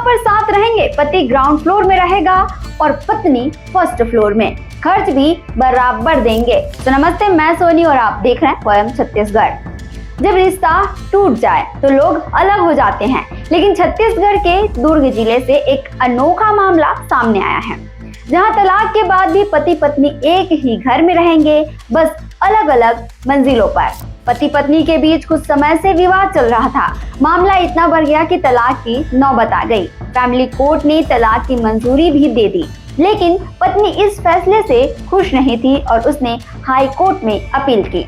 पर साथ रहेंगे, पति ग्राउंड फ्लोर में रहेगा और पत्नी फर्स्ट फ्लोर में। खर्च भी बराबर देंगे। तो नमस्ते, मैं सोनी और आप देख रहे हैं वयम छत्तीसगढ़। जब रिश्ता टूट जाए तो लोग अलग हो जाते हैं, लेकिन छत्तीसगढ़ के दुर्ग जिले से एक अनोखा मामला सामने आया है, जहां तलाक के बाद भी पति पत्नी एक ही घर में रहेंगे, बस अलग अलग मंजिलों पर। पति पत्नी के बीच कुछ समय से विवाद चल रहा था। मामला इतना बढ़ गया कि तलाक की नौबत आ गई। फैमिली कोर्ट ने तलाक की मंजूरी भी दे दी, लेकिन पत्नी इस फैसले से खुश नहीं थी और उसने हाई कोर्ट में अपील की।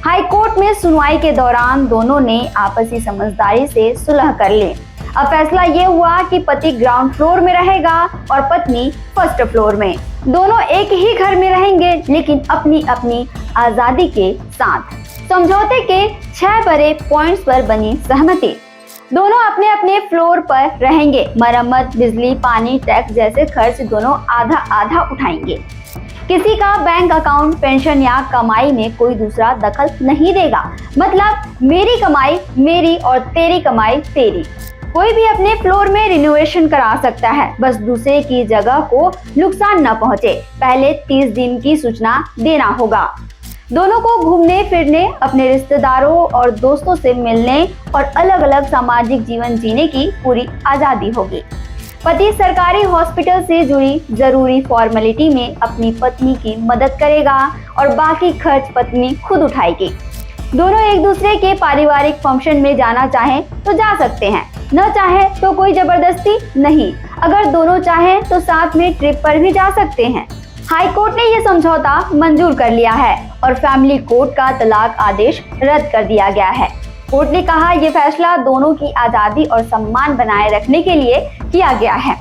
हाई कोर्ट में सुनवाई के दौरान दोनों ने आपसी समझदारी से सुलह कर ली। अब फैसला ये हुआ कि पति ग्राउंड फ्लोर में रहेगा और पत्नी फर्स्ट फ्लोर में। दोनों एक ही घर में रहेंगे, लेकिन अपनी अपनी आजादी के साथ। समझौते के 6 बड़े पॉइंट्स पर बनी सहमति। दोनों अपने अपने फ्लोर पर रहेंगे। मरम्मत, बिजली, पानी, टैक्स जैसे खर्च दोनों आधा आधा उठाएंगे। किसी का बैंक अकाउंट, पेंशन या कमाई में कोई दूसरा दखल नहीं देगा। मतलब मेरी कमाई मेरी और तेरी कमाई तेरी। कोई भी अपने फ्लोर में रिनोवेशन करा सकता है, बस दूसरे की जगह को नुकसान न पहुंचे। पहले 30 दिन की सूचना देना होगा। दोनों को घूमने फिरने, अपने रिश्तेदारों और दोस्तों से मिलने और अलग अलग सामाजिक जीवन जीने की पूरी आजादी होगी। पति सरकारी हॉस्पिटल से जुड़ी जरूरी फॉर्मेलिटी में अपनी पत्नी की मदद करेगा और बाकी खर्च पत्नी खुद उठाएगी। दोनों एक दूसरे के पारिवारिक फंक्शन में जाना चाहें तो जा सकते हैं, न चाहे तो कोई जबरदस्ती नहीं। अगर दोनों चाहें तो साथ में ट्रिप पर भी जा सकते हैं। हाई कोर्ट ने यह समझौता मंजूर कर लिया है और फैमिली कोर्ट का तलाक आदेश रद्द कर दिया गया है। कोर्ट ने कहा यह फैसला दोनों की आजादी और सम्मान बनाए रखने के लिए किया गया है।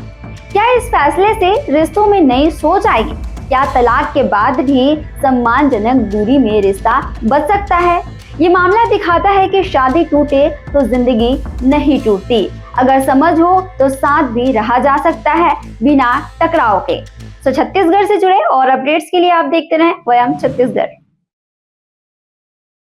क्या इस फैसले से रिश्तों में नई सोच आएगी? क्या तलाक के बाद भी सम्मानजनक दूरी में रिश्ता बच सकता है? ये मामला दिखाता है कि शादी टूटे तो जिंदगी नहीं टूटती। अगर समझ हो तो साथ भी रहा जा सकता है बिना टकराव के। तो छत्तीसगढ़ से जुड़े और अपडेट्स के लिए आप देखते रहें वयम छत्तीसगढ़।